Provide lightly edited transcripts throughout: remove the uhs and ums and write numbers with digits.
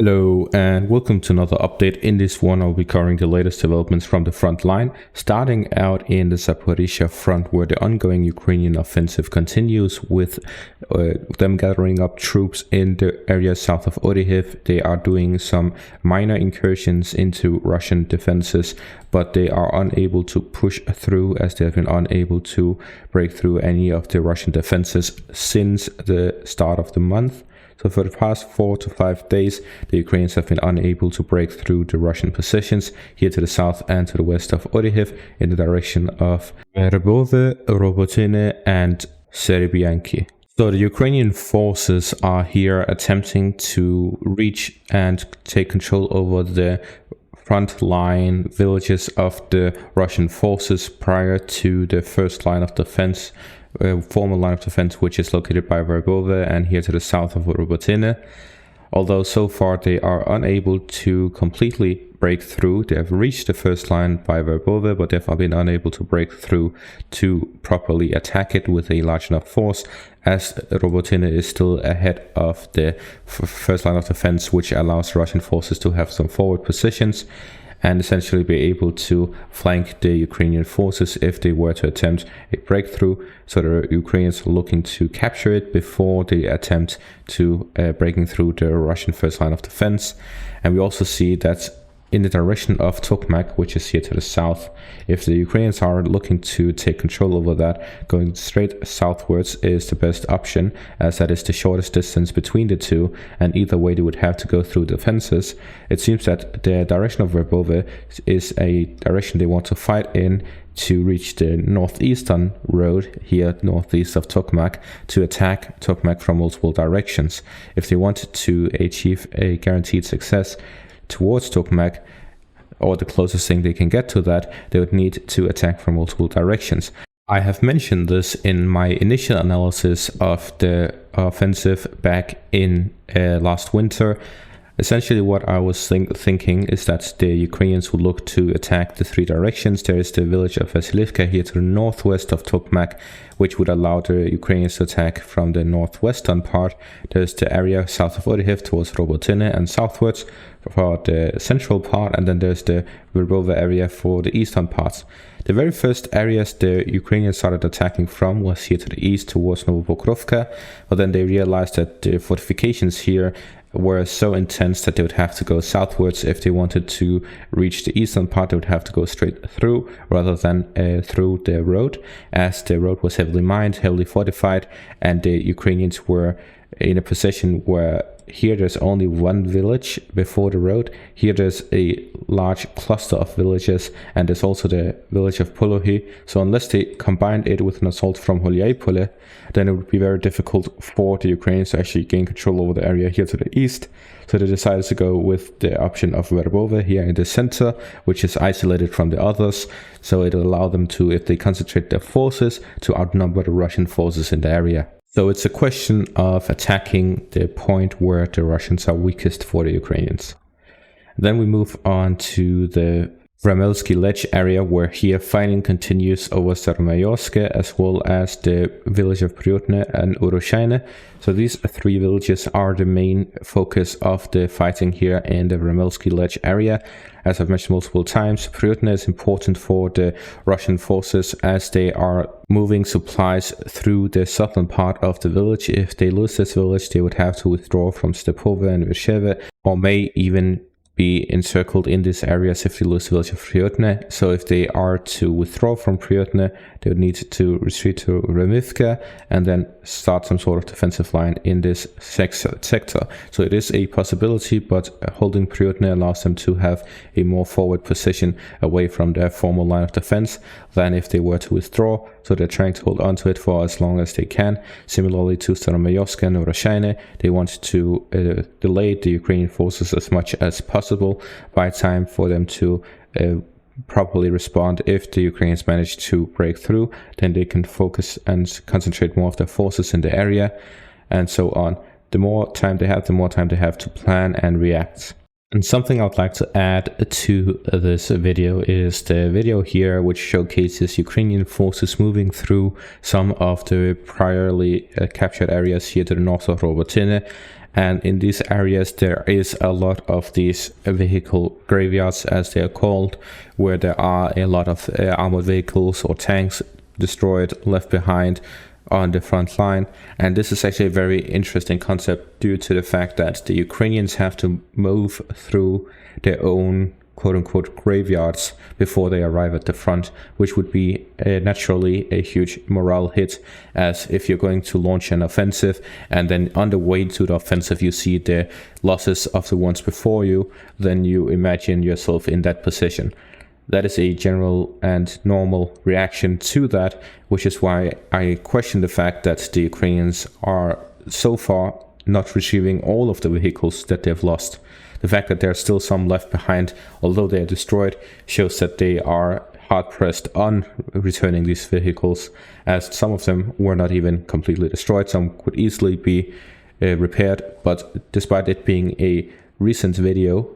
Hello and welcome to another update. In this one I'll be covering the latest developments from the front line, starting out in the Zaporizhzhia front where the ongoing Ukrainian offensive continues with them gathering up troops in the area south of Oryhiv. They are doing some minor incursions into Russian defenses, but they are unable to push through as they have been unable to break through any of the Russian defenses since the start of the month. So for the past 4 to 5 days, the Ukrainians have been unable to break through the Russian positions here to the south and to the west of Oryhiv in the direction of Vremivka, Robotyne and Serbianki. So the Ukrainian forces are here attempting to reach and take control over the front line villages of the Russian forces prior to the first line of defense, former line of defense, which is located by Vremivka and here to the south of Robotyne. Although so far they are unable to completely break through. They have reached the first line by Vremivka, but they've been unable to break through to properly attack it with a large enough force, as Robotyne is still ahead of the first line of defense, which allows Russian forces to have some forward positions and essentially be able to flank the Ukrainian forces if they were to attempt a breakthrough. So the Ukrainians are looking to capture it before they attempt to breaking through the Russian first line of defense. And we also see that in the direction of Tokmak, which is here to the south, if the Ukrainians are looking to take control over that, going straight southwards is the best option, as that is the shortest distance between the two, and either way they would have to go through defenses. It seems that the direction of Vremivka is a direction they want to fight in to reach the northeastern road here northeast of Tokmak, to attack Tokmak from multiple directions. If they wanted to achieve a guaranteed success towards Tokmak, or the closest thing they can get to that, they would need to attack from multiple directions. I have mentioned this in my initial analysis of the offensive back in last winter. Essentially what I was thinking is that the Ukrainians would look to attack the three directions. There is the village of Vremivka here to the northwest of Tokmak, which would allow the Ukrainians to attack from the northwestern part. There's the area south of Oryhiv towards Robotyne and southwards for the central part, and then there's the Vremivka area for the eastern parts. The very first areas the Ukrainians started attacking from was here to the east towards Novopokrovka, but then they realized that the fortifications here were so intense that they would have to go southwards. If they wanted to reach the eastern part, they would have to go straight through rather than through the road, as the road was heavily mined, heavily fortified, and the Ukrainians were in a position where here there's only one village before the road. Here there's a large cluster of villages, and there's also the village of Polohi. So unless they combined it with an assault from Holyaypole, then it would be very difficult for the Ukrainians to actually gain control over the area here to the east. So they decided to go with the option of Vremivka here in the center, which is isolated from the others. So it will allow them to, if they concentrate their forces, to outnumber the Russian forces in the area. So it's a question of attacking the point where the Russians are weakest for the Ukrainians. Then we move on to the Vremelsky Ledge area, where here fighting continues over Zaporizhzhia as well as the village of Priotne and Uroshaine. So these three villages are the main focus of the fighting here in the Vremelsky Ledge area. As I've mentioned multiple times, Priotne is important for the Russian forces as they are moving supplies through the southern part of the village. If they lose this village, they would have to withdraw from Stepove and Virsheve, or may even be encircled in these areas if they lose the village of Priotne. So if they are to withdraw from Priotne, they would need to retreat to Vremivka and then start some sort of defensive line in this sector. So it is a possibility, but holding Priotne allows them to have a more forward position away from their former line of defense than if they were to withdraw. So they're trying to hold on to it for as long as they can. Similarly to Staromayovsk and Uroshaine, they want to delay the Ukrainian forces as much as possible, buy time for them to properly respond. If the Ukrainians manage to break through, then they can focus and concentrate more of their forces in the area, and so on. The more time they have, the more time they have to plan and react. And something I'd like to add to this video is the video here, which showcases Ukrainian forces moving through some of the priorly captured areas here to the north of Robotyne. And in these areas there is a lot of these vehicle graveyards, as they are called, where there are a lot of armored vehicles or tanks destroyed, left behind on the front line. And this is actually a very interesting concept due to the fact that the Ukrainians have to move through their own quote-unquote graveyards before they arrive at the front, which would be naturally a huge morale hit, as if you're going to launch an offensive and then on the way to the offensive you see the losses of the ones before you, then you imagine yourself in that position. That is a general and normal reaction to that, which is why I question the fact that the Ukrainians are so far not retrieving all of the vehicles that they've lost. The fact that there are still some left behind, although they are destroyed, shows that they are hard-pressed on returning these vehicles, as some of them were not even completely destroyed. Some could easily be repaired, but despite it being a recent video,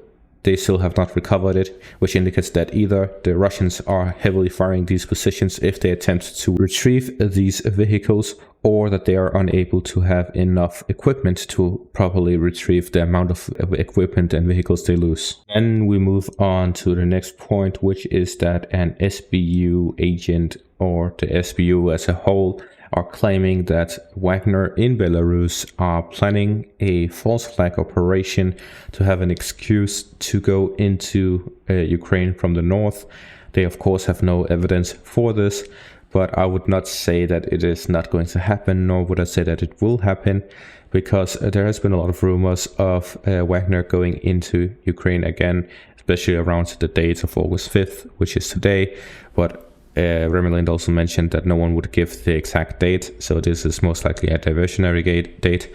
they still have not recovered it, which indicates that either the Russians are heavily firing these positions if they attempt to retrieve these vehicles, or that they are unable to have enough equipment to properly retrieve the amount of equipment and vehicles they lose. Then we move on to the next point, which is that an SBU agent, or the SBU as a whole, are claiming that Wagner in Belarus are planning a false flag operation to have an excuse to go into Ukraine from the north. They of course have no evidence for this, but I would not say that it is not going to happen, nor would I say that it will happen, because there has been a lot of rumors of Wagner going into Ukraine again, especially around the date of August 5th, which is today. But Vremivka also mentioned that no one would give the exact date, so this is most likely a diversionary date.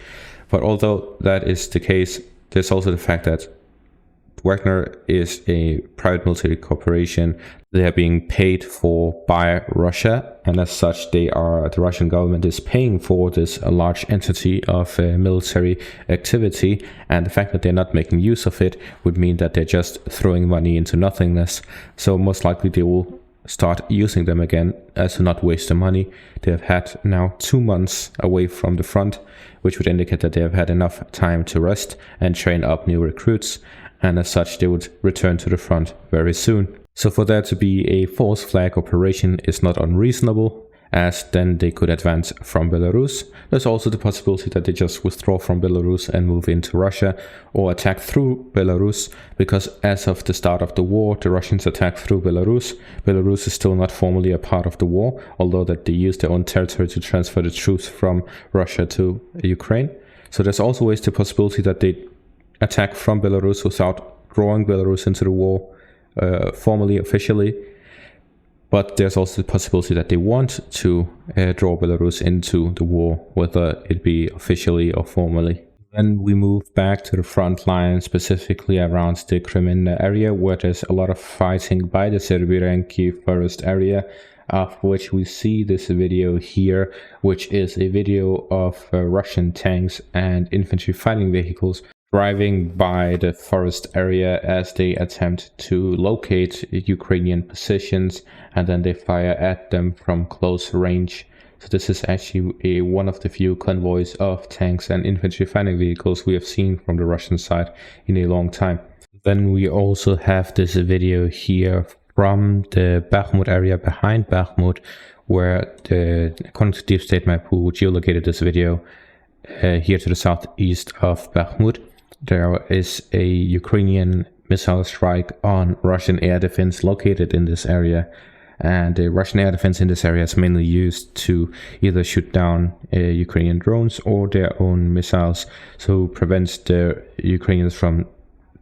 But although that is the case, there's also the fact that Wagner is a private military corporation. They are being paid for by Russia, and as such the Russian government is paying for this large entity of military activity, and the fact that they're not making use of it would mean that they're just throwing money into nothingness. So most likely they will start using them again, as to not waste the money. They have had now 2 months away from the front, which would indicate that they have had enough time to rest and train up new recruits, and as such they would return to the front very soon. So for there to be a false flag operation is not unreasonable, as then they could advance from Belarus. There's also the possibility that they just withdraw from Belarus and move into Russia, or attack through Belarus, because as of the start of the war, the Russians attacked through Belarus. Belarus is still not formally a part of the war, although that they use their own territory to transfer the troops from Russia to Ukraine. So there's also always the possibility that they attack from Belarus without drawing Belarus into the war formally, officially. But there's also the possibility that they want to draw Belarus into the war, whether it be officially or formally. Then we move back to the front line, specifically around the Kreminna area, where there's a lot of fighting by the Zaporizhzhia forest area, of which we see this video here, which is a video of Russian tanks and infantry fighting vehicles driving by the forest area as they attempt to locate Ukrainian positions, and then they fire at them from close range. So this is actually one of the few convoys of tanks and infantry fighting vehicles we have seen from the Russian side in a long time. Then we also have this video here from the Bakhmut area behind Bakhmut, where according to Deep State Map, who geolocated this video, here to the southeast of Bakhmut, there is a Ukrainian missile strike on Russian air defense located in this area. And the Russian air defense in this area is mainly used to either shoot down Ukrainian drones or their own missiles, so prevents the Ukrainians from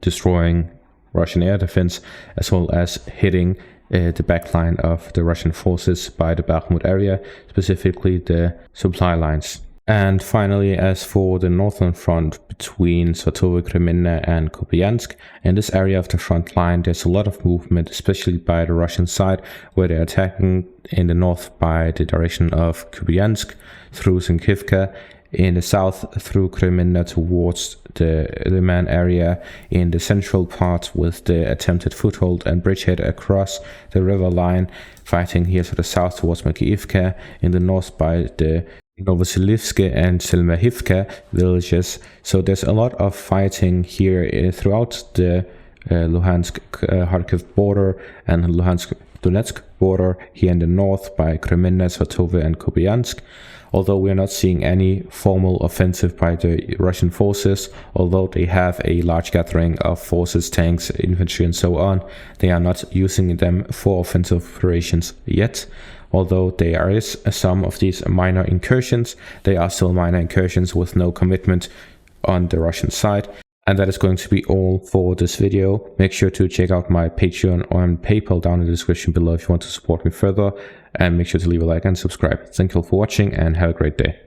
destroying Russian air defense, as well as hitting the backline of the Russian forces by the Bakhmut area, specifically the supply lines. And finally, as for the northern front between Zaporizhzhia, Kreminna and Kupiansk, in this area of the front line there's a lot of movement, especially by the Russian side, where they're attacking in the north by the direction of Kupiansk through Vremivka, in the south through Kreminna towards the Liman area, in the central part with the attempted foothold and bridgehead across the river line, fighting here to the south towards Vremivka, in the north by the Novoselivske and Vremivka villages. So there's a lot of fighting here throughout the Luhansk-Kharkiv border and Luhansk-Donetsk border here in the north by Kreminna, Svatove and Kupiansk. Although we are not seeing any formal offensive by the Russian forces, although they have a large gathering of forces, tanks, infantry and so on, they are not using them for offensive operations yet. Although there is some of these minor incursions, they are still minor incursions with no commitment on the Russian side. And that is going to be all for this video. Make sure to check out my Patreon and PayPal down in the description below if you want to support me further. And make sure to leave a like and subscribe. Thank you all for watching and have a great day.